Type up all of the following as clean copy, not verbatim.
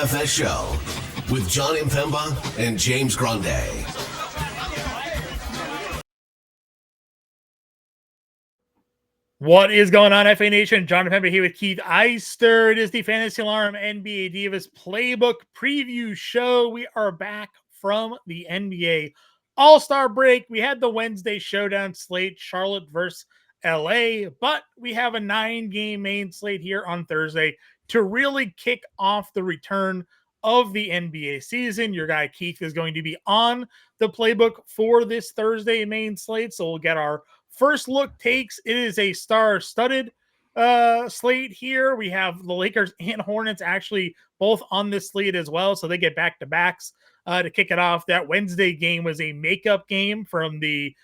DFS Show with John Impemba and James Grande. What is going on, FA Nation? John Impemba here with Keith Eister. It is the Fantasy Alarm NBA Divas Playbook Preview Show. We are back from the NBA All-Star break. We had the Wednesday showdown slate, Charlotte versus LA, but we have a 9-game main slate here on Thursday to really kick off the return of the NBA season. Your guy Keith is going to be on the playbook for this Thursday main slate, so we'll get our first look takes. It is a star-studded slate here. We have the Lakers and Hornets actually both on this slate as well, so they get back-to-backs to kick it off. That Wednesday game was a makeup game from the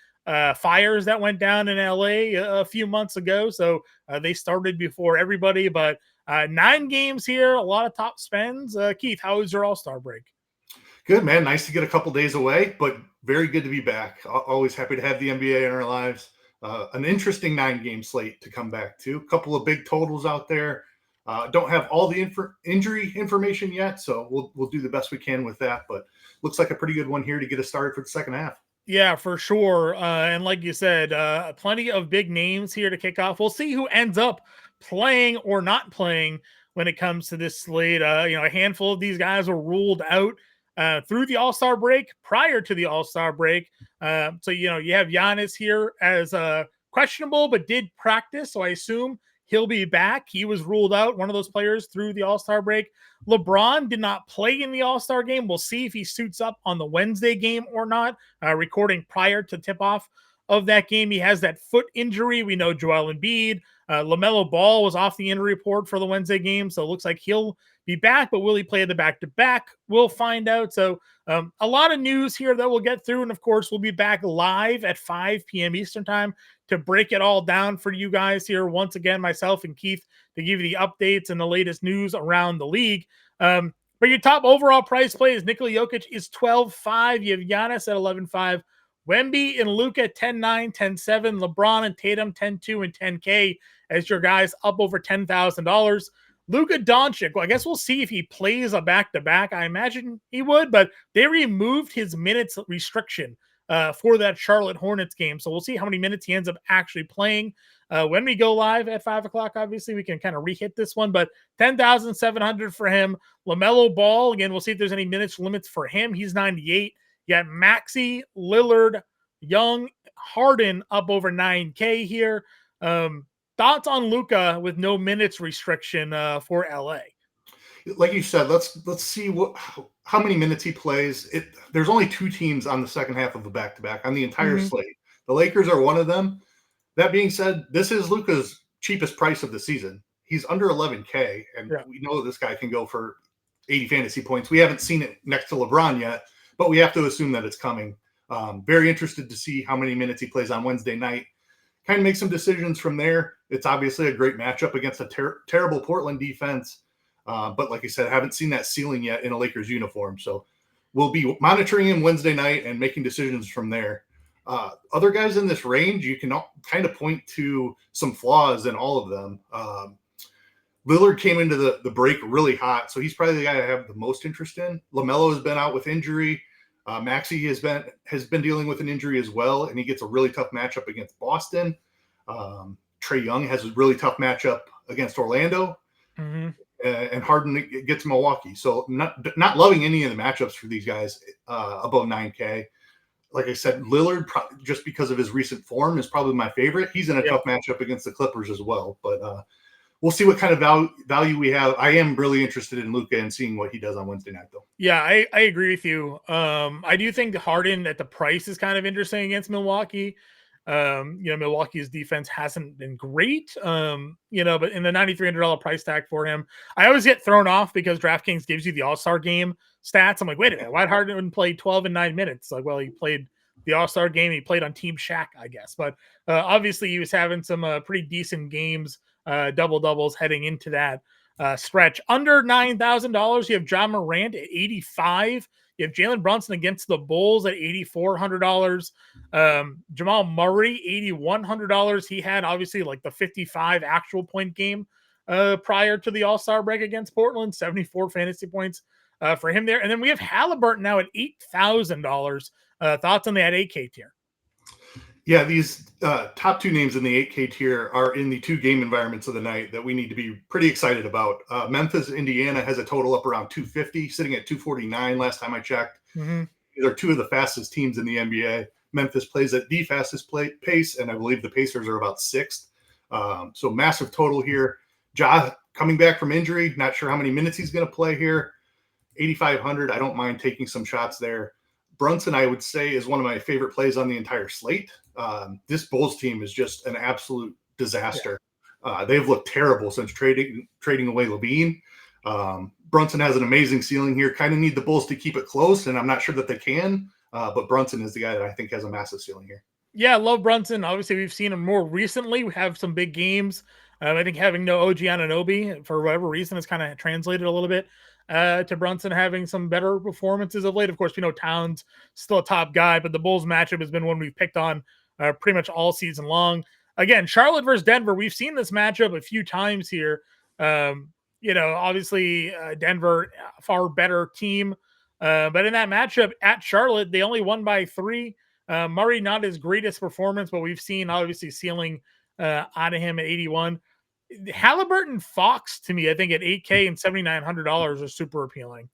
fires that went down in LA a few months ago, so they started before everybody, but 9 games here, a lot of top spends. Keith, how was your All-Star break? Good, man. Nice to get a couple days away, but very good to be back. Always happy to have the NBA in our lives. An interesting 9-game slate to come back to. A couple of big totals out there. Don't have all the injury information yet, so we'll do the best we can with that, but looks like a pretty good one here to get us started for the second half. Yeah, for sure. And like you said, plenty of big names here to kick off. We'll see who ends up playing or not playing when it comes to this slate. A handful of these guys were ruled out through the All-Star break, prior to the All-Star break. So you have Giannis here as questionable, but did practice. So I assume he'll be back. He was ruled out, one of those players through the All-Star break. LeBron did not play in the All-Star game. We'll see if he suits up on the Wednesday game or not, recording prior to tip-off of that game. He has that foot injury. We know Joel Embiid. LaMelo Ball was off the injury report for the Wednesday game, so it looks like he'll be back, but will he play the back-to-back? We'll find out. So a lot of news here that we'll get through, and of course, we'll be back live at 5 p.m. Eastern time to break it all down for you guys here. Once again, myself and Keith to give you the updates and the latest news around the league. But your top overall price play is Nikola Jokic is 12.5. You have Giannis at 11.5. Wemby and Luka 10.9, 10.7. LeBron and Tatum 10.2 and 10K as your guys up over $10,000. Luka Doncic, well, I guess we'll see if he plays a back-to-back. I imagine he would, but they removed his minutes restriction for that Charlotte Hornets game. So we'll see how many minutes he ends up actually playing. When we go live at 5 o'clock, obviously, we can kind of re-hit this one, but 10,700 for him. LaMelo Ball, again, we'll see if there's any minutes limits for him. He's 98. You got Maxey, Lillard, Young, Harden up over 9K here. Thoughts on Luka with no minutes restriction for LA? Like you said, let's see how many minutes he plays. There's only 2 teams on the second half of a back-to-back on the entire slate. The Lakers are one of them. That being said, this is Luka's cheapest price of the season. He's under 11K, and we know this guy can go for 80 fantasy points. We haven't seen it next to LeBron yet, but we have to assume that it's coming. Very interested to see how many minutes he plays on Wednesday night. Kind of make some decisions from there. It's obviously a great matchup against a terrible Portland defense. But like I said, I haven't seen that ceiling yet in a Lakers uniform. So we'll be monitoring him Wednesday night and making decisions from there. Other guys in this range, you can kind of point to some flaws in all of them. Lillard came into the break really hot, so he's probably the guy I have the most interest in. LaMelo has been out with injury. Maxey has been dealing with an injury as well, and he gets a really tough matchup against Boston. Trae Young has a really tough matchup against Orlando, and Harden gets Milwaukee. So not loving any of the matchups for these guys above 9K. Like I said, Lillard, just because of his recent form, is probably my favorite. He's in a tough matchup against the Clippers as well, but we'll see what kind of value we have. I am really interested in Luka and seeing what he does on Wednesday night, though. Yeah, I agree with you. I do think Harden at the price is kind of interesting against Milwaukee. Milwaukee's defense hasn't been great, but in the $9,300 price tag for him, I always get thrown off because DraftKings gives you the All-Star game stats. I'm like, wait a minute, why Harden play 12 and 9 minutes? Like, well, he played the All-Star game. He played on Team Shaq, I guess. But obviously he was having some pretty decent games, double-doubles heading into that stretch. Under $9,000, you have John Morant at 85. You have Jalen Brunson against the Bulls at $8,400. Jamal Murray, $8,100. He had obviously like the 55 actual point game prior to the All-Star break against Portland, 74 fantasy points for him there. And then we have Halliburton now at $8,000. Thoughts on that 8K tier? Yeah, these top two names in the 8K tier are in the two game environments of the night that we need to be pretty excited about. Memphis, Indiana has a total up around 250, sitting at 249 last time I checked. Mm-hmm. These are two of the fastest teams in the NBA. Memphis plays at the fastest pace, and I believe the Pacers are about sixth. So massive total here. Ja coming back from injury, not sure how many minutes he's going to play here. 8,500, I don't mind taking some shots there. Brunson, I would say, is one of my favorite plays on the entire slate. This Bulls team is just an absolute disaster. Yeah. They've looked terrible since trading away Levine. Brunson has an amazing ceiling here. Kind of need the Bulls to keep it close, and I'm not sure that they can. But Brunson is the guy that I think has a massive ceiling here. Yeah, I love Brunson. Obviously, we've seen him more recently. We have some big games. I think having no OG Anunoby, for whatever reason, has kind of translated a little bit to Brunson having some better performances of late. Of course, we know Towns still a top guy, but the Bulls matchup has been one we've picked on pretty much all season long. Again, Charlotte versus Denver, we've seen this matchup a few times here. Obviously Denver, a far better team. But in that matchup at Charlotte, they only won by 3. Murray, not his greatest performance, but we've seen obviously ceiling out of him at 81. Halliburton Fox, to me, I think at 8K and $7,900 are super appealing.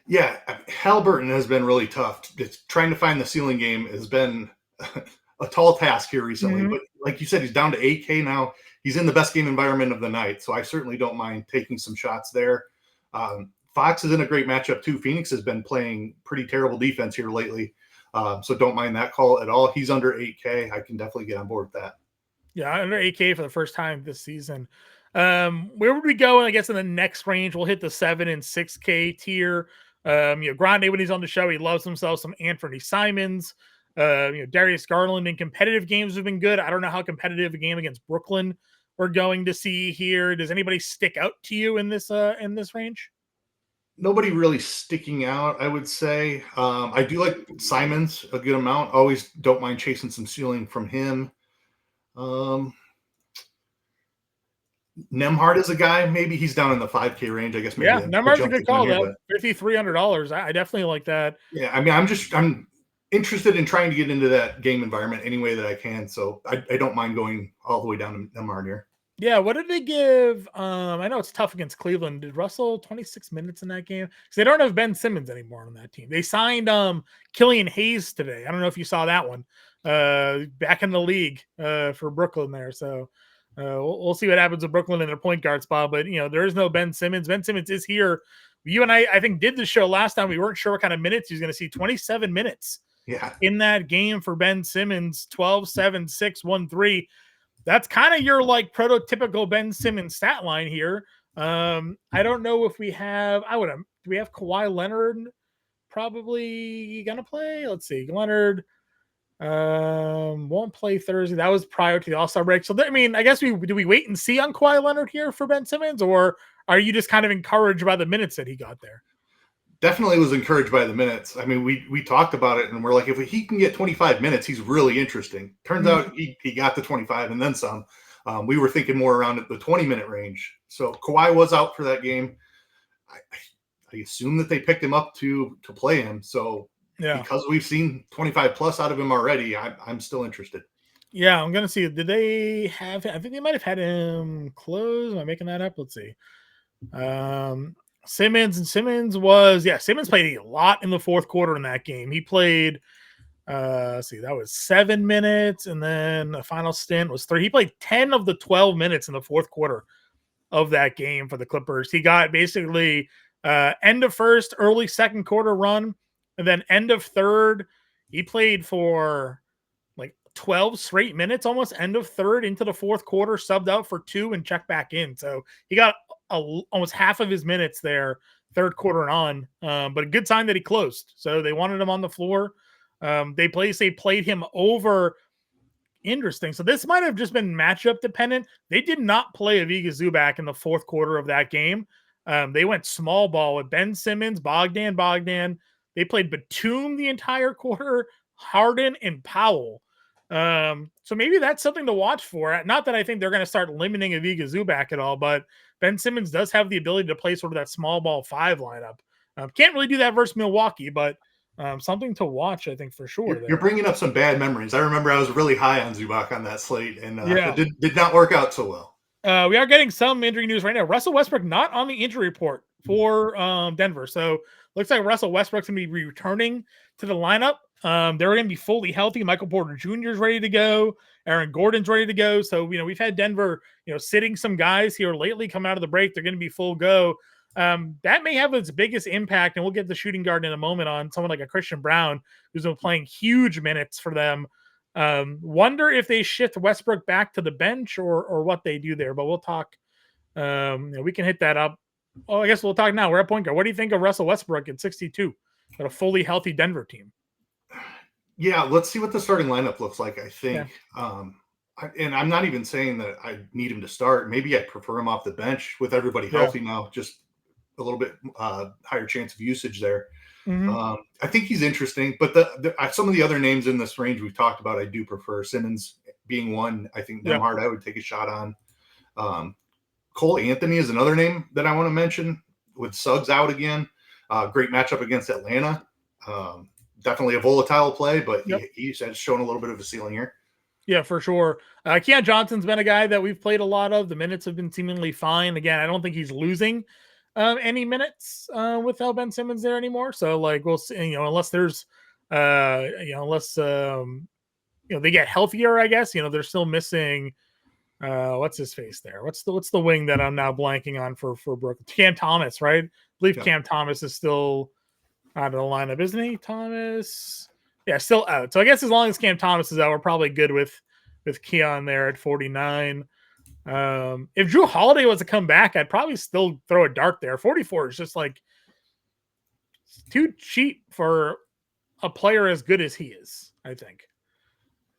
Yeah, Halliburton has been really tough. It's trying to find the ceiling game has been a tall task here recently. Mm-hmm. But like you said, he's down to 8K now. He's in the best game environment of the night, so I certainly don't mind taking some shots there. Fox is in a great matchup too. Phoenix has been playing pretty terrible defense here lately, so don't mind that call at all. He's under 8K. I can definitely get on board with that. Yeah, under 8K for the first time this season. Where would we go? I guess in the next range, we'll hit the 7 and 6K tier. Grande, when he's on the show, he loves himself some Anthony Simons. Darius Garland in competitive games have been good. I don't know how competitive a game against Brooklyn we're going to see here. Does anybody stick out to you in this range? Nobody really sticking out, I would say. I do like Simons a good amount. Always don't mind chasing some ceiling from him. Nembhard is a guy. Maybe he's down in the 5K range. I guess. Maybe Nembhard's a good call. Though $5,300. I definitely like that. Yeah, I mean, I'm interested in trying to get into that game environment any way that I can. So I don't mind going all the way down to Nembhard here. Yeah, what did they give? I know it's tough against Cleveland. Did Russell 26 minutes in that game? Because they don't have Ben Simmons anymore on that team. They signed Killian Hayes today. I don't know if you saw that one. Back in the league for Brooklyn there. So we'll see what happens with Brooklyn in their point guard spot. But, there is no Ben Simmons. Ben Simmons is here. You and I think, did the show last time. We weren't sure what kind of minutes he was going to see. 27 minutes in that game for Ben Simmons. 12, 7, 6, 1, 3. That's kind of your prototypical Ben Simmons stat line here. I don't know if we have. Do we have Kawhi Leonard probably gonna play? Let's see. Leonard won't play Thursday. That was prior to the All-Star break. So I guess do we wait and see on Kawhi Leonard here for Ben Simmons, or are you just kind of encouraged by the minutes that he got there? Definitely was encouraged by the minutes. I mean, we talked about it, and we're like, if he can get 25 minutes, he's really interesting. Turns out he got the 25 and then some. We were thinking more around the 20-minute range. So Kawhi was out for that game. I assume that they picked him up to play him. So because we've seen 25 plus out of him already, I'm still interested. Yeah, I'm going to see. Did they have – I think they might have had him close. Am I making that up? Let's see. Simmons played a lot in the fourth quarter in that game. He played, that was 7 minutes, and then the final stint was 3. He played 10 of the 12 minutes in the fourth quarter of that game for the Clippers. He got basically end of first, early second quarter run, and then end of third. He played for 12 straight minutes, almost end of third into the fourth quarter, subbed out for 2 and checked back in. So he got almost half of his minutes there, third quarter and on. But a good sign that he closed. So they wanted him on the floor. They played him over. Interesting. So this might have just been matchup dependent. They did not play Ivica Zubac in the fourth quarter of that game. They went small ball with Ben Simmons, Bogdan. They played Batum the entire quarter, Harden, and Powell. So maybe that's something to watch for. Not that I think they're going to start limiting Ivica Zubac at all, but Ben Simmons does have the ability to play sort of that small ball 5 lineup. Can't really do that versus Milwaukee, but something to watch, I think, for sure. You're bringing up some bad memories. I remember I was really high on Zubac on that slate, and Yeah. it did not work out so well. We are getting some injury news right now. Russell Westbrook not on the injury report for Denver. So looks like Russell Westbrook's going to be returning to the lineup. They're going to be fully healthy. Michael Porter Jr. is ready to go. Aaron Gordon's ready to go. So, we've had Denver, sitting some guys here lately come out of the break. They're going to be full go. That may have its biggest impact, and we'll get the shooting guard in a moment on someone like a Christian Brown, who's been playing huge minutes for them. Wonder if they shift Westbrook back to the bench or what they do there, but we'll talk. We can hit that up. Oh, I guess we'll talk now. We're at point guard. What do you think of Russell Westbrook at 62 at a fully healthy Denver team? Yeah, let's see what the starting lineup looks like. I think, and I'm not even saying that I need him to start. Maybe I prefer him off the bench with everybody healthy now. Just a little bit higher chance of usage there. Mm-hmm. I think he's interesting, but some of the other names in this range we've talked about, I do prefer. Simmons being one. I think Nemhard I would take a shot on. Cole Anthony is another name that I want to mention with Suggs out again. Great matchup against Atlanta. Definitely a volatile play, but he's shown a little bit of a ceiling here. Yeah, for sure. Keon Johnson's been a guy that we've played a lot of. The minutes have been seemingly fine. Again, I don't think he's losing any minutes without Ben Simmons there anymore. So we'll see, unless there's unless they get healthier, I guess. They're still missing what's his face there? What's the wing that I'm now blanking on for Brooklyn? Cam Thomas, right? I believe Cam Thomas is still out of the lineup, isn't he? Thomas. Yeah, still out. So I guess as long as Cam Thomas is out, we're probably good with Keon there at 49. If Drew Holiday was to come back, I'd probably still throw a dart there. 44 is just too cheap for a player as good as he is, I think.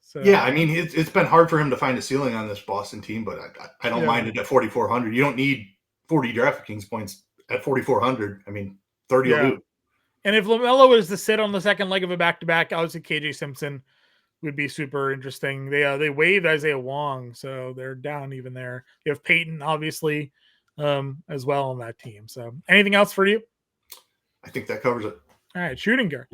So yeah, I mean, it's been hard for him to find a ceiling on this Boston team, but I don't mind it at 4,400. You don't need 40 DraftKings points at 4,400. I mean, 30 will do. And if LaMelo was to sit on the second leg of a back-to-back, obviously KJ Simpson would be super interesting. They waived Isaiah Wong, so they're down even there. You have Peyton, obviously, as well on that team. So anything else for you? I think that covers it. All right, shooting guard.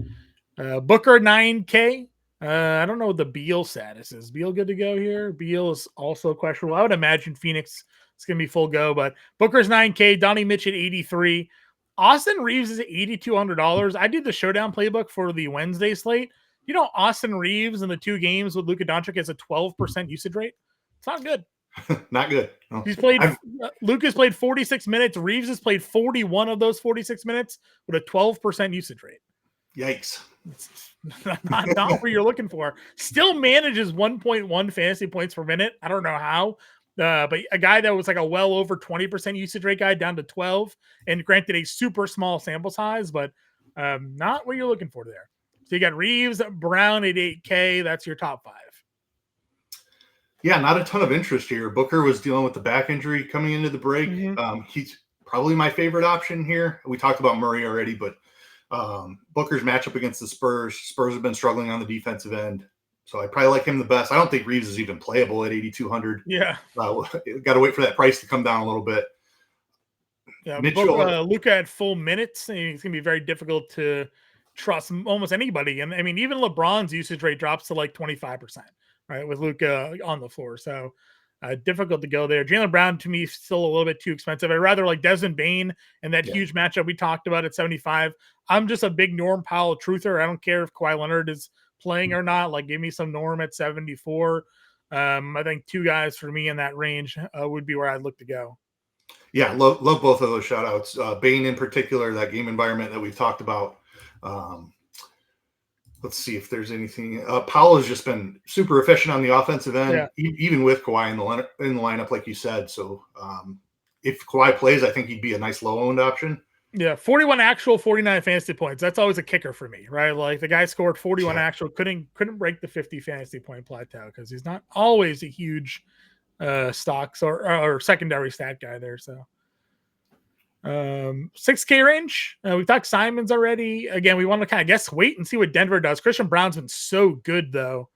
Booker 9K. I don't know what the Beal status is. Beal good to go here? Beal is also questionable. I would imagine Phoenix is going to be full go, but Booker's 9K. Donnie Mitch at 83. Austin Reeves is at $8,200. I did the showdown playbook for the Wednesday slate. Austin Reeves in the 2 games with Luka Doncic has a 12% usage rate. It's not good. Not good. No. Luka's played 46 minutes. Reeves has played 41 of those 46 minutes with a 12% usage rate. Yikes. It's not what you're looking for. Still manages 1.1 fantasy points per minute. I don't know how. But a guy that was a well over 20% usage rate guy down to 12, and granted a super small sample size, but not what you're looking for there. So you got Reeves, Brown at 8K. That's your top 5. Yeah, not a ton of interest here. Booker was dealing with the back injury coming into the break. Mm-hmm. He's probably my favorite option here. We talked about Murray already, but Booker's matchup against the Spurs have been struggling on the defensive end. So I probably like him the best. I don't think Reeves is even playable at 8,200. Yeah. Got to wait for that price to come down a little bit. Yeah, Luka at full minutes, it's going to be very difficult to trust almost anybody. And I mean, even LeBron's usage rate drops to 25%, right, with Luka on the floor. So difficult to go there. Jaylen Brown, to me, is still a little bit too expensive. I'd rather Desmond Bane and that huge matchup we talked about at 75. I'm just a big Norm Powell truther. I don't care if Kawhi Leonard is playing or not. Give me some Norm at 74. I think 2 guys for me in that range would be where I'd look to go. Yeah, love both of those shout outs. Bane in particular, that game environment that we've talked about. Let's see if there's anything. Powell has just been super efficient on the offensive end, even with Kawhi in the lineup, like you said. So if Kawhi plays, I think he'd be a nice low-owned option. Yeah, 41 actual, 49 fantasy points. That's always a kicker for me, right? The guy scored 41 actual, couldn't break the 50 fantasy point plateau because he's not always a huge stocks or secondary stat guy there. So 6K range. We've talked Simons already. Again, we want to kind of wait and see what Denver does. Christian Brown's been so good though.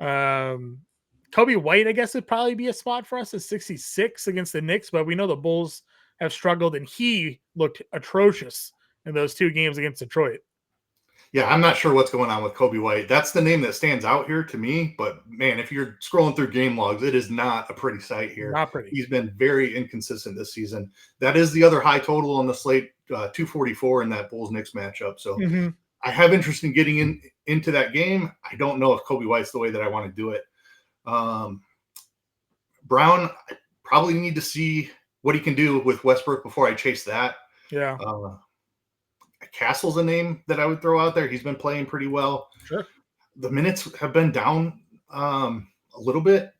Kobe White, I guess, would probably be a spot for us at 66 against the Knicks, but we know the Bulls have struggled, and he looked atrocious in those 2 games against Detroit. Yeah, I'm not sure what's going on with Kobe White. That's the name that stands out here to me. But man, if you're scrolling through game logs, it is not a pretty sight here. Not pretty. He's been very inconsistent this season. That is the other high total on the slate, 244 in that Bulls Knicks matchup. So I have interest in getting into that game. I don't know if Kobe White's the way that I want to do it. Brown, I probably need to see what he can do with Westbrook before I chase that. Yeah. Castle's a name that I would throw out there. He's been playing pretty well. Sure. The minutes have been down a little bit.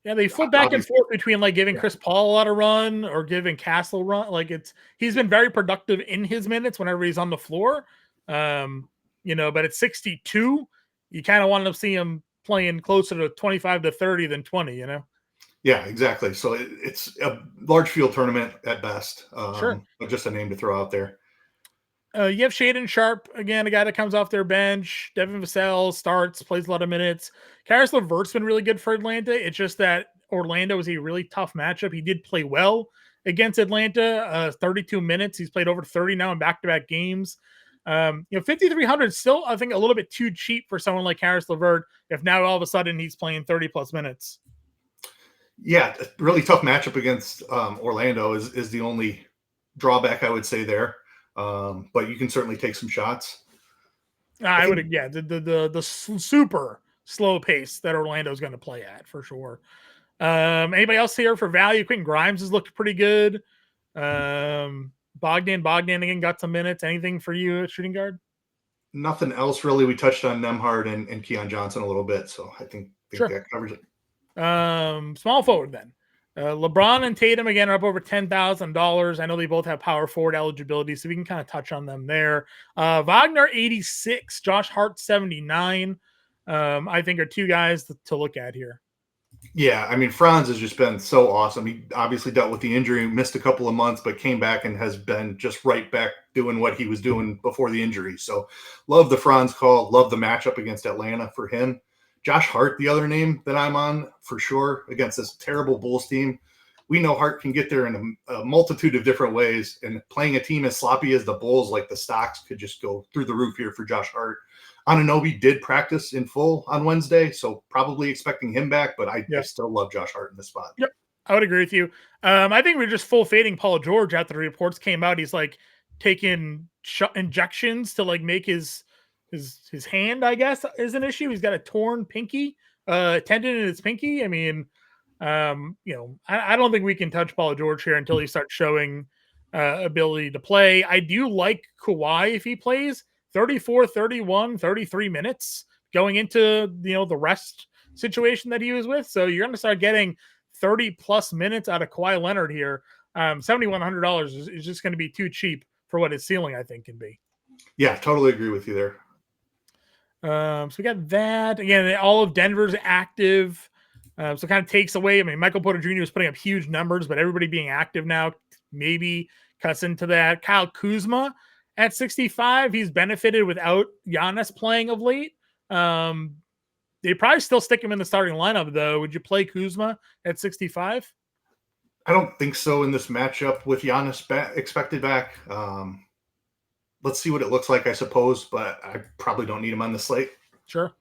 Yeah, they flip back and forth between like giving Chris Paul a lot of run or giving Castle run. Like he's been very productive in his minutes whenever he's on the floor. But at 62, you kind of want to see him playing closer to 25 to 30 than 20, Yeah, exactly. So it's a large field tournament at best. Sure. But just a name to throw out there. You have Shaedon Sharpe, again, a guy that comes off their bench. Devin Vassell starts, plays a lot of minutes. Karis LeVert's been really good for Atlanta. It's just that Orlando was a really tough matchup. He did play well against Atlanta, 32 minutes. He's played over 30 now in back-to-back games. 5,300 is still, I think, a little bit too cheap for someone like Karis LeVert if now all of a sudden he's playing 30-plus minutes. Yeah, really tough matchup against Orlando is the only drawback I would say there. But you can certainly take some shots. I would, yeah, the super slow pace that Orlando is going to play at for sure. Anybody else here for value? Quentin Grimes has looked pretty good. Bogdan again got some minutes. Anything for you at shooting guard? Nothing else really. We touched on Nembhard and Keon Johnson a little bit, so I think sure. that covers it. Small forward then. LeBron and Tatum again are up over $10,000. I know they both have power forward eligibility, so we can kind of touch on them there. Wagner 86, Josh Hart 79. I think are 2 guys to look at here. Yeah, I mean Franz has just been so awesome. He obviously dealt with the injury, missed a couple of months, but came back and has been just right back doing what he was doing before the injury. So love the Franz call, love the matchup against Atlanta for him. Josh Hart, the other name that I'm on for sure against this terrible Bulls team. We know Hart can get there in a multitude of different ways, and playing a team as sloppy as the Bulls, like the stocks could just go through the roof here for Josh Hart. Anunoby did practice in full on Wednesday, so probably expecting him back, but I still love Josh Hart in this spot. Yep, I would agree with you. I think we're just full fading Paul George after the reports came out. He's like taking injections to like make his hand, I guess, is an issue. He's got a torn pinky, tendon in his pinky. I mean, I don't think we can touch Paul George here until he starts showing ability to play. I do like Kawhi if he plays 34, 31, 33 minutes going into, the rest situation that he was with. So you're going to start getting 30 plus minutes out of Kawhi Leonard here. $7,100 is just going to be too cheap for what his ceiling, I think, can be. Yeah, totally agree with you there. So we got that. Again, all of Denver's active. So it kind of takes away. I mean, Michael Porter Jr. was putting up huge numbers, but everybody being active now maybe cuts into that. Kyle Kuzma at 65. He's benefited without Giannis playing of late. They probably still stick him in the starting lineup, though. Would you play Kuzma at 65? I don't think so in this matchup with Giannis expected back. Let's see what it looks like, I suppose, but I probably don't need him on the slate. Sure.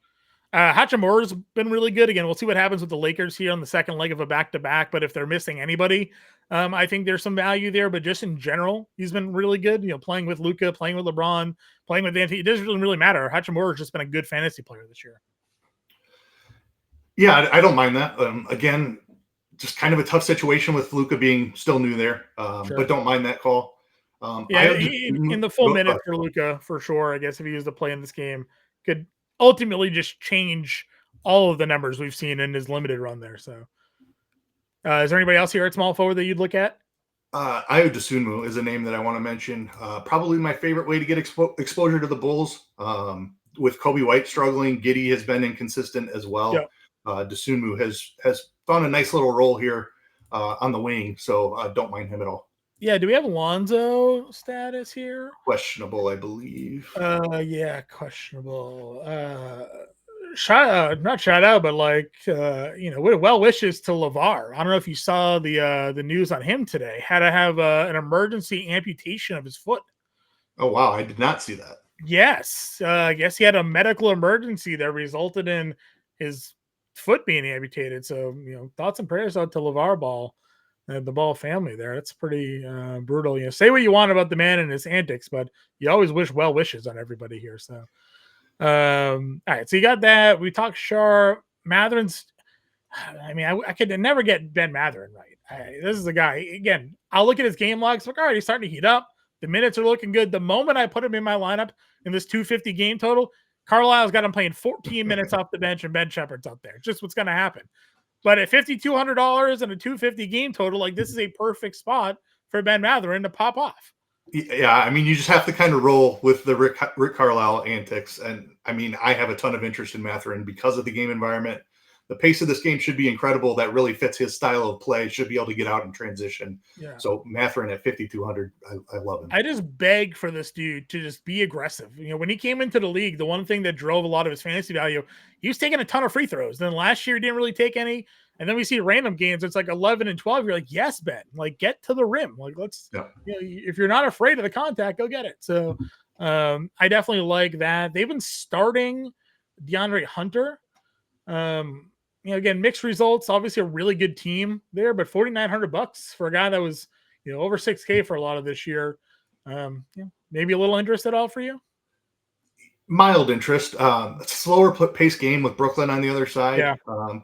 Hachimura's been really good. Again, we'll see what happens with the Lakers here on the second leg of a back-to-back, but if they're missing anybody, I think there's some value there. But just in general, he's been really good. Playing with Luka, playing with LeBron, playing with Anthony. It doesn't really matter. Hachimura's just been a good fantasy player this year. Yeah, I don't mind that. Again, just kind of a tough situation with Luka being still new there, Sure. But don't mind that call. In the full minute for Luka, for sure. I guess if he was to play in this game, could ultimately just change all of the numbers we've seen in his limited run there. So, is there anybody else here at small forward that you'd look at? Ayo Dosunmu is a name that I want to mention. Probably my favorite way to get exposure to the Bulls. With Kobe White struggling, Giddey has been inconsistent as well. Yeah. Dosunmu has found a nice little role here on the wing, so don't mind him at all. Yeah, do we have Lonzo status here? Questionable, I believe. Yeah, questionable. not shout out, but well wishes to LeVar. I don't know if you saw the news on him today. Had to have an emergency amputation of his foot. Oh wow, I did not see that. Yes, I guess he had a medical emergency that resulted in his foot being amputated. So thoughts and prayers out to LeVar Ball and the Ball family there. That's pretty brutal. Say what you want about the man and his antics, but you always wish well wishes on everybody here. So. All right, so you got that. We talked Sharp. Matherin's. I mean, I could never get Ben Matherin right. This is a guy. Again, I'll look at his game logs. Like, all right, he's starting to heat up. The minutes are looking good. The moment I put him in my lineup in this 250 game total, Carlisle's got him playing 14 minutes off the bench, and Ben Shepherd's up there. Just what's going to happen. But at $5,200 and a 250 game total, like this is a perfect spot for Ben Matherin to pop off. Yeah, I mean, you just have to kind of roll with the Rick Carlisle antics. And I mean, I have a ton of interest in Matherin because of the game environment. The pace of this game should be incredible. That really fits his style of play. Should be able to get out and transition. Yeah. So Matherin at 5,200, I love him. I just beg for this dude to just be aggressive. When he came into the league, the one thing that drove a lot of his fantasy value, he was taking a ton of free throws. Then last year, he didn't really take any. And then we see random games. It's like 11 and 12. You're like, yes, Ben, like get to the rim. Like let's, if you're not afraid of the contact, go get it. So I definitely like that. They've been starting DeAndre Hunter. Again, mixed results. Obviously, a really good team there, but $4,900 for a guy that was over $6K for a lot of this year. Maybe a little interest at all for you. Mild interest. It's a slower pace game with Brooklyn on the other side. Yeah.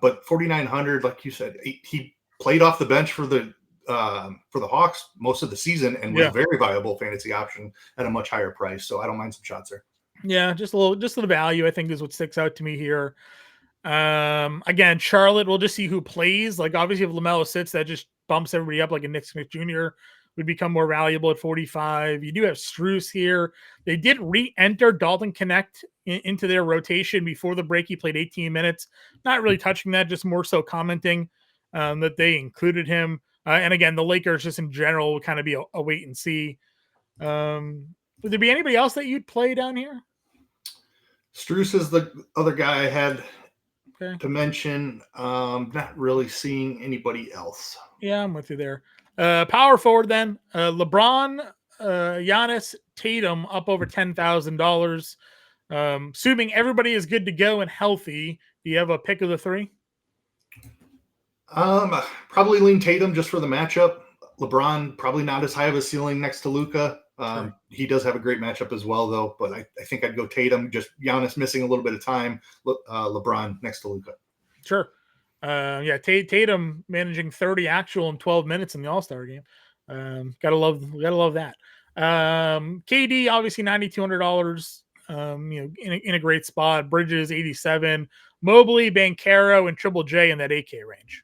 But 4,900, like you said, he played off the bench for the Hawks most of the season and was a very viable fantasy option at a much higher price. So I don't mind some shots there. Yeah, just the value I think is what sticks out to me here. Again, Charlotte, we'll just see who plays. Like obviously if LaMelo sits, that just bumps everybody up like a Nick Smith Jr. would become more valuable at 45. You do have Strus here. They did re-enter Dalton Connect into their rotation before the break. He played 18 minutes. Not really touching that, just more so commenting that they included him. And again, the Lakers just in general would kind of be a wait and see. Would there be anybody else that you'd play down here? Strus is the other guy I had to mention. Not really seeing anybody else. Yeah, I'm with you there. Power forward then. LeBron, Giannis, Tatum up over $10,000. Assuming everybody is good to go and healthy, do you have a pick of the three? Probably lean Tatum just for the matchup. LeBron probably not as high of a ceiling next to Luka. Sure. He does have a great matchup as well, though. But I think I'd go Tatum. Just Giannis missing a little bit of time. LeBron next to Luka. Sure. Tatum managing 30 actual in 12 minutes in the All-Star game. Gotta love that. KD obviously $9,200. In a great spot. Bridges 87. Mobley, Banchero, and Triple J in that 8K range.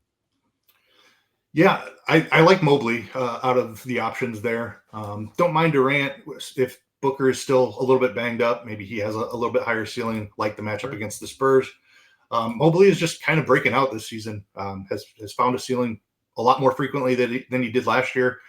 Yeah, I like Mobley out of the options there. Don't mind Durant if Booker is still a little bit banged up. Maybe he has a little bit higher ceiling, like the matchup against the Spurs. Mobley is just kind of breaking out this season. Has found a ceiling a lot more frequently than he did last year.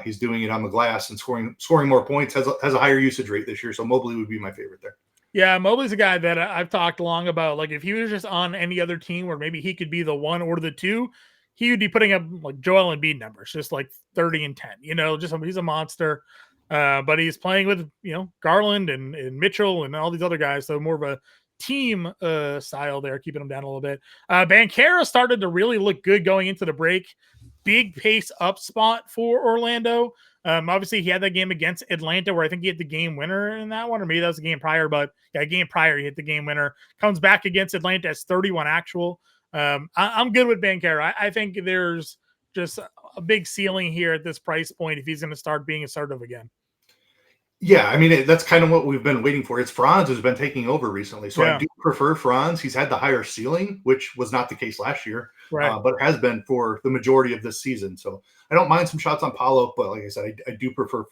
He's doing it on the glass and scoring more points. Has a higher usage rate this year. So Mobley would be my favorite there. Yeah, Mobley's a guy that I've talked long about. Like if he was just on any other team where maybe he could be the 1 or the 2, he would be putting up like Joel Embiid numbers, just like 30 and 10. He's a monster. But he's playing with Garland and Mitchell and all these other guys. So more of a team style there, keeping him down a little bit. Banchero started to really look good going into the break. Big pace up spot for Orlando. Obviously, he had that game against Atlanta where I think he hit the game winner in that one, or maybe that was the game prior, but game prior he hit the game winner. Comes back against Atlanta as 31 actual. I'm good with Banchero. I think there's just a big ceiling here at this price point if he's going to start being assertive again. Yeah, I mean, that's kind of what we've been waiting for. It's Franz who's been taking over recently. So I do prefer Franz. He's had the higher ceiling, which was not the case last year, but has been for the majority of this season. So I don't mind some shots on Paolo, but like I said, I do prefer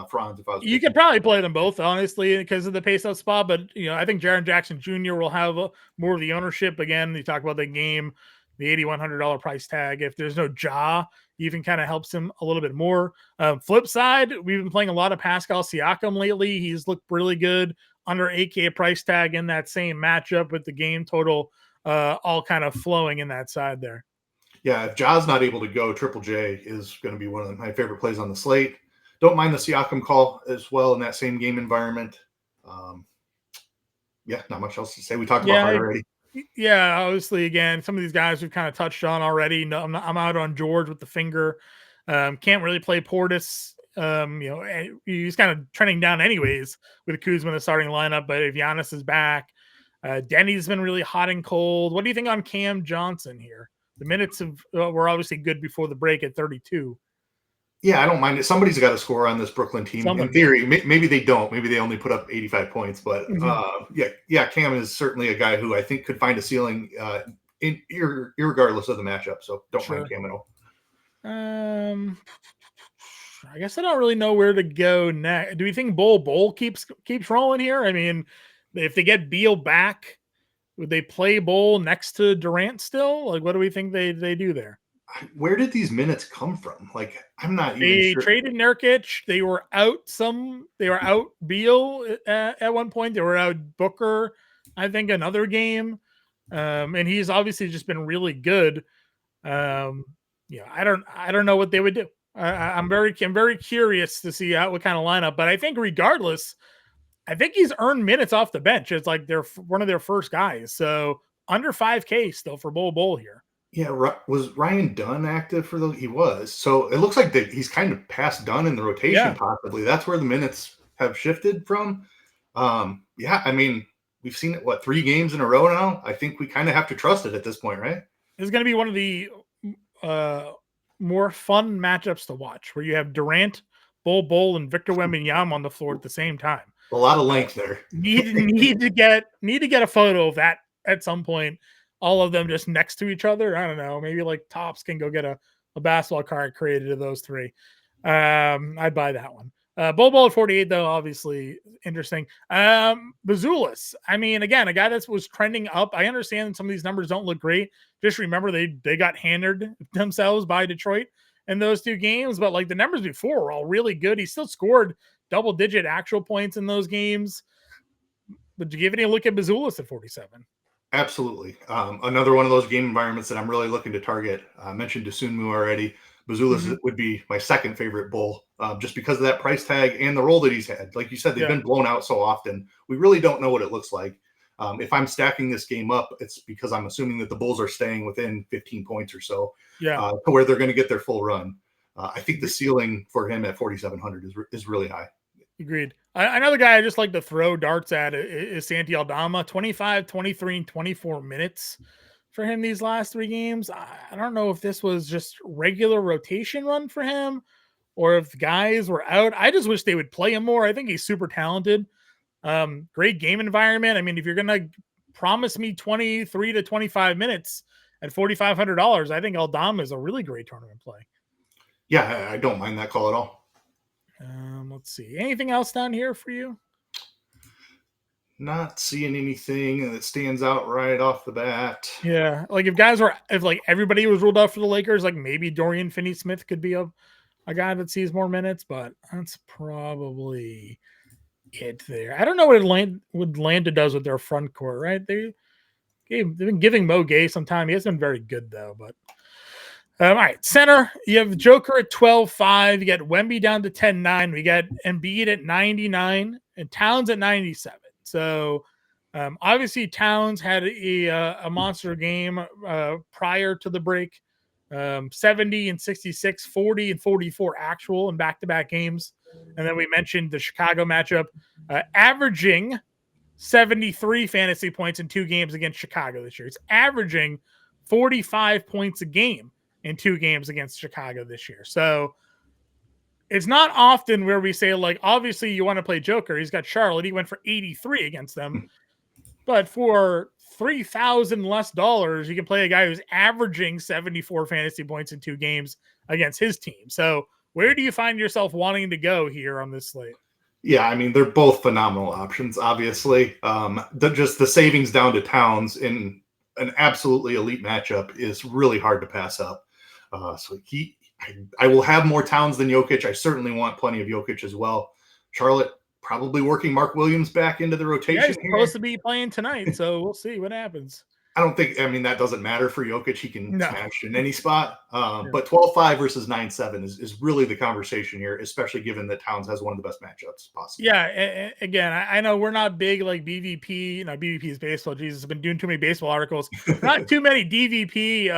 Franz. You could probably play them both, honestly, because of the pace-up spot. But, I think Jaren Jackson Jr. will have more of the ownership. Again, you talk about the game, the $8,100 price tag. If there's no Ja, even kind of helps him a little bit more. Flip side, we've been playing a lot of Pascal Siakam lately. He's looked really good under 8K price tag in that same matchup with the game total all kind of flowing in that side there. Yeah, if Ja's not able to go, Triple J is going to be one of my favorite plays on the slate. Don't mind the Siakam call as well in that same game environment. Yeah, not much else to say. We talked about Hart already. Yeah, obviously, again, some of these guys we've kind of touched on already. No, I'm out on George with the finger. Can't really play Portis. He's kind of trending down anyways with Kuzma in the starting lineup. But if Giannis is back, Denny's been really hot and cold. What do you think on Cam Johnson here? The minutes were obviously good before the break at 32. Yeah, I don't mind it. Somebody's got to score on this Brooklyn team. In theory, maybe they don't. Maybe they only put up 85 points. But Cam is certainly a guy who I think could find a ceiling irregardless of the matchup. So don't mind Cam at all. I guess I don't really know where to go next. Do we think Bol keeps rolling here? I mean, if they get Beal back, would they play Bol next to Durant still? Like, what do we think they do there? Where did these minutes come from? Like, I'm not even sure. They traded Nurkic. They were out Beal at one point. They were out Booker, I think, another game. And he's obviously just been really good. I don't know what they would do. I'm very curious to see what kind of lineup, but I think regardless, I think he's earned minutes off the bench. It's like they're one of their first guys. So under 5K still for Bol here. Yeah, was Ryan Dunn active for those? He was. So it looks like that he's kind of past Dunn in the rotation, possibly. That's where the minutes have shifted from. I mean, we've seen it, 3 games in a row now? I think we kind of have to trust it at this point, right? It's going to be one of the more fun matchups to watch, where you have Durant, Bol, and Victor Wembanyama on the floor at the same time. A lot of length there. Need to get a photo of that at some point. All of them just next to each other. I don't know. Maybe like Topps can go get a basketball card created of those 3. I'd buy that one. Bol at 48, though, obviously interesting. Bazulis. I mean, again, a guy that was trending up. I understand some of these numbers don't look great. Just remember they got handed themselves by Detroit in those 2 games, but like the numbers before were all really good. He still scored double-digit actual points in those games. But you give any look at Bazulis at 47? Absolutely. Another one of those game environments that I'm really looking to target. I mentioned Dosunmu already. Bazulis would be my second favorite Bull, just because of that price tag and the role that he's had. Like you said, they've been blown out so often. We really don't know what it looks like. If I'm stacking this game up, it's because I'm assuming that the Bulls are staying within 15 points or so, to where they're going to get their full run. I think the ceiling for him at 4,700 is really high. Agreed. Another guy I just like to throw darts at is Santi Aldama. 25, 23, and 24 minutes for him these last 3 games. I don't know if this was just regular rotation run for him or if guys were out. I just wish they would play him more. I think he's super talented. Great game environment. I mean, if you're going to promise me 23 to 25 minutes at $4,500, I think Aldama is a really great tournament play. Yeah, I don't mind that call at all. Let's see. Anything else down here for you? Not seeing anything that stands out right off the bat. Yeah, like if everybody was ruled out for the Lakers, like maybe Dorian Finney-Smith could be a guy that sees more minutes, but that's probably it there. I don't know what Atlanta does with their front court, right? They've been giving Mo Gay some time. He hasn't been very good though, but. All right, center, you have Joker at 12.5. You got Wemby down to 10.9. We got Embiid at 99 and Towns at 97. So obviously Towns had a monster game prior to the break. 70 and 66, 40 and 44 actual in back-to-back games. And then we mentioned the Chicago matchup, averaging 73 fantasy points in 2 games against Chicago this year. It's averaging 45 points a game in 2 games against Chicago this year. So it's not often where we say, like, obviously you want to play Joker. He's got Charlotte. He went for 83 against them. But for $3,000 less, you can play a guy who's averaging 74 fantasy points in 2 games against his team. So where do you find yourself wanting to go here on this slate? Yeah, I mean, they're both phenomenal options, obviously. Just the savings down to Towns in an absolutely elite matchup is really hard to pass up. I will have more Towns than Jokic. I certainly want plenty of Jokic as well. Charlotte probably working Mark Williams back into the rotation. Yeah, he's here. supposed to be playing tonight, so we'll see what happens. I don't think, that doesn't matter for Jokic. He can smash in any spot. Sure. But 12-5 versus 9-7 is really the conversation here, especially given that Towns has one of the best matchups possible. Yeah, again, I know we're not big like BVP. BVP is baseball. Jesus, I've been doing too many baseball articles. Not too many DVP,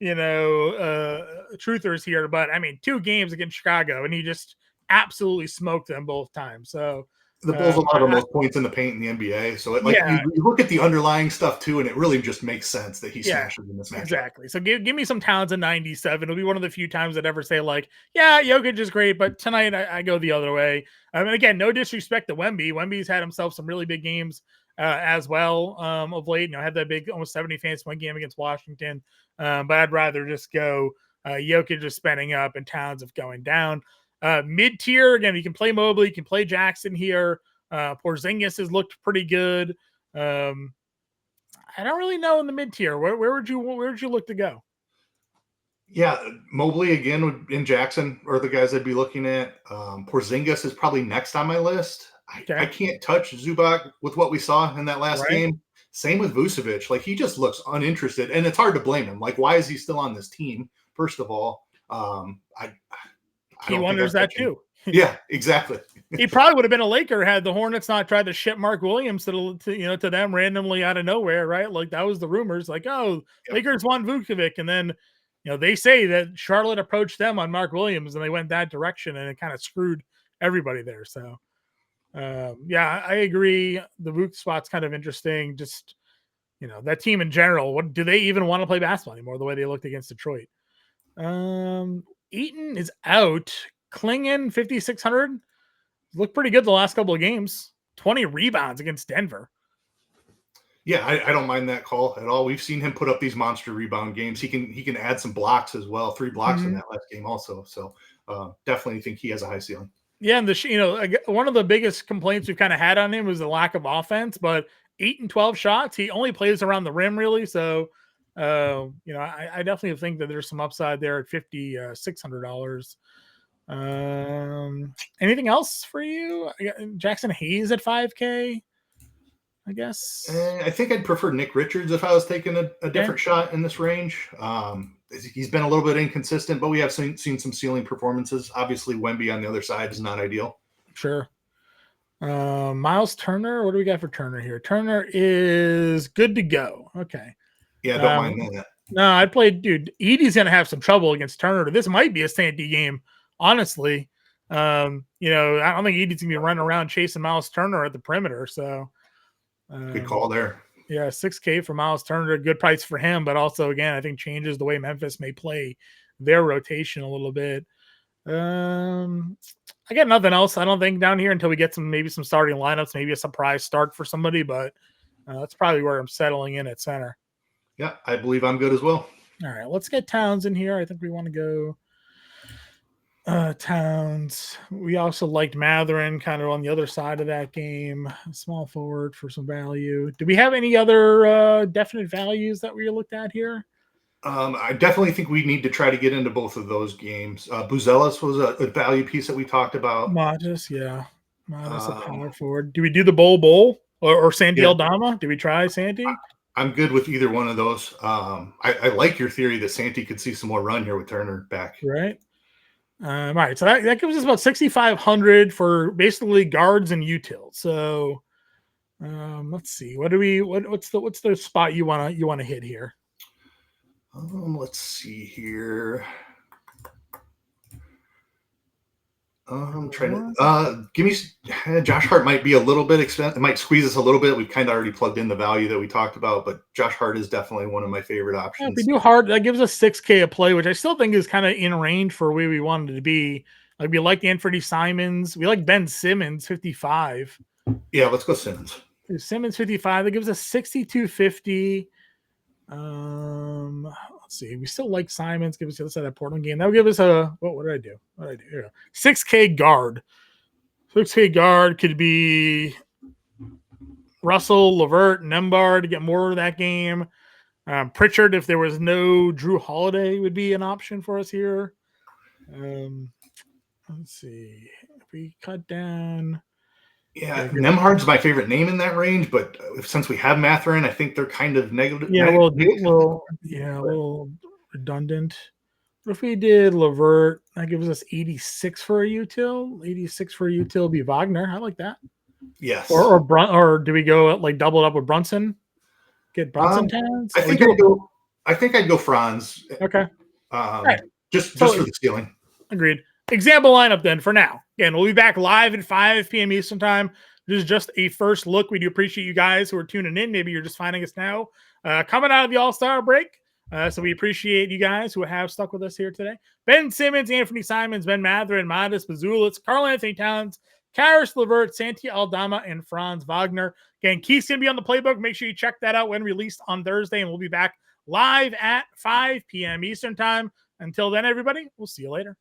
truthers here. But, 2 games against Chicago, and he just absolutely smoked them both times. So the Bulls allow the most points in the paint in the NBA. So you look at the underlying stuff too, and it really just makes sense that he smashes in this matchup. Exactly. So give me some Towns in 97. It'll be one of the few times I'd ever say like, yeah, Jokic is great, but tonight I go the other way. Again, no disrespect to Wemby. Wemby's had himself some really big games as well of late. Had that big almost 70 fantasy point game against Washington. But I'd rather just go Jokic just spending up and Towns of going down. Mid-tier, again, you can play Mobley, you can play Jackson here. Porzingis has looked pretty good. I don't really know in the mid-tier. Where would you look to go? Yeah, Mobley again and Jackson are the guys I'd be looking at. Porzingis is probably next on my list. I can't touch Zubac with what we saw in that last game. Same with Vucevic. Like, he just looks uninterested, and it's hard to blame him. Like, why is he still on this team? First of all, he wonders that too. Yeah, exactly. He probably would have been a Laker had the Hornets not tried to ship Mark Williams to them randomly out of nowhere, right? Like, that was the rumors. Like, Lakers want Vucevic, and then they say that Charlotte approached them on Mark Williams, and they went that direction, and it kind of screwed everybody there. So, I agree. The Vuk spot's kind of interesting. Just that team in general. What do they even want to play basketball anymore? The way they looked against Detroit. Eaton is out. Klingon 5,600 looked pretty good the last couple of games. 20 rebounds against Denver. Yeah, I don't mind that call at all. We've seen him put up these monster rebound games. He can add some blocks as well. 3 blocks in that last game also. So definitely think he has a high ceiling. Yeah, and one of the biggest complaints we've kind of had on him was the lack of offense. But 8 and 12 shots, he only plays around the rim really. So I definitely think that there's some upside there at $5,600. Anything else for you? Jackson Hayes at 5K, I guess. I think I'd prefer Nick Richards if I was taking a different shot in this range. He's been a little bit inconsistent, but we have seen some ceiling performances. Obviously, Wemby on the other side is not ideal. Sure. Miles Turner, what do we got for Turner here? Turner is good to go. Okay. Yeah, don't mind that. No, I'd play, dude. Edie's going to have some trouble against Turner. This might be a Sandy game. Honestly, I don't think Edie's gonna be running around chasing Miles Turner at the perimeter. So, good call there. Yeah, $6K for Miles Turner, good price for him, but also again, I think changes the way Memphis may play their rotation a little bit. I got nothing else. I don't think down here until we get some starting lineups, maybe a surprise start for somebody, but that's probably where I'm settling in at center. Yeah, I believe I'm good as well. All right, let's get Towns in here. I think we want to go. Towns. We also liked Matherin kind of on the other side of that game. Small forward for some value. Do we have any other definite values that we looked at here? I definitely think we need to try to get into both of those games. Buzelis was a value piece that we talked about. Modest, yeah. Modest, a power forward. Do we do the Bowl or Sandy Aldama? Do we try Sandy? I'm good with either one of those. I like your theory that Santy could see some more run here with Turner back. Right. All right, so that gives us about 6,500 for basically guards and utils. So let's see. What's the spot you wanna hit here? Let's see here. I'm trying to give me Josh Hart might be a little bit expensive. It might squeeze us a little bit. We've kind of already plugged in the value that we talked about, but Josh Hart is definitely one of my favorite options. If we do Hart, that gives us 6K a play, which I still think is kind of in range for where we wanted to be. Like, we like Anthony Simons. We like Ben Simmons, 55. Yeah, let's go Simmons. Simmons 55. That gives us 6,250. Let's see. We still like Simons. Give us the other side of that Portland game. That would give us what did I do? Here. 6K guard. 6K guard could be Russell, LeVert, Nembhard to get more of that game. Pritchard, if there was no Drew Holiday, would be an option for us here. Let's see. If we cut down, Yeah, Nemhard's my favorite name in that range, but since we have Mathurin, I think they're kind of negative. Yeah, a little redundant. What if we did Levert? That gives us 86 for a util. 86 for a util be Wagner. I like that. Yes. Or do we go like double it up with Brunson? Get Brunson tags? I think I'd go Franz. Okay. Right. Just for the ceiling. Agreed. Example lineup then for now. Again, we'll be back live at 5 p.m. Eastern time. This is just a first look. We do appreciate you guys who are tuning in. Maybe you're just finding us now. Coming out of the All-Star break. So we appreciate you guys who have stuck with us here today. Ben Simmons, Anthony Simons, Ben Mathurin, Modest Bazulitz, Carl Anthony Towns, Karis LeVert, Santi Aldama, and Franz Wagner. Again, Keith's going to be on the playbook. Make sure you check that out when released on Thursday, and we'll be back live at 5 p.m. Eastern time. Until then, everybody, we'll see you later.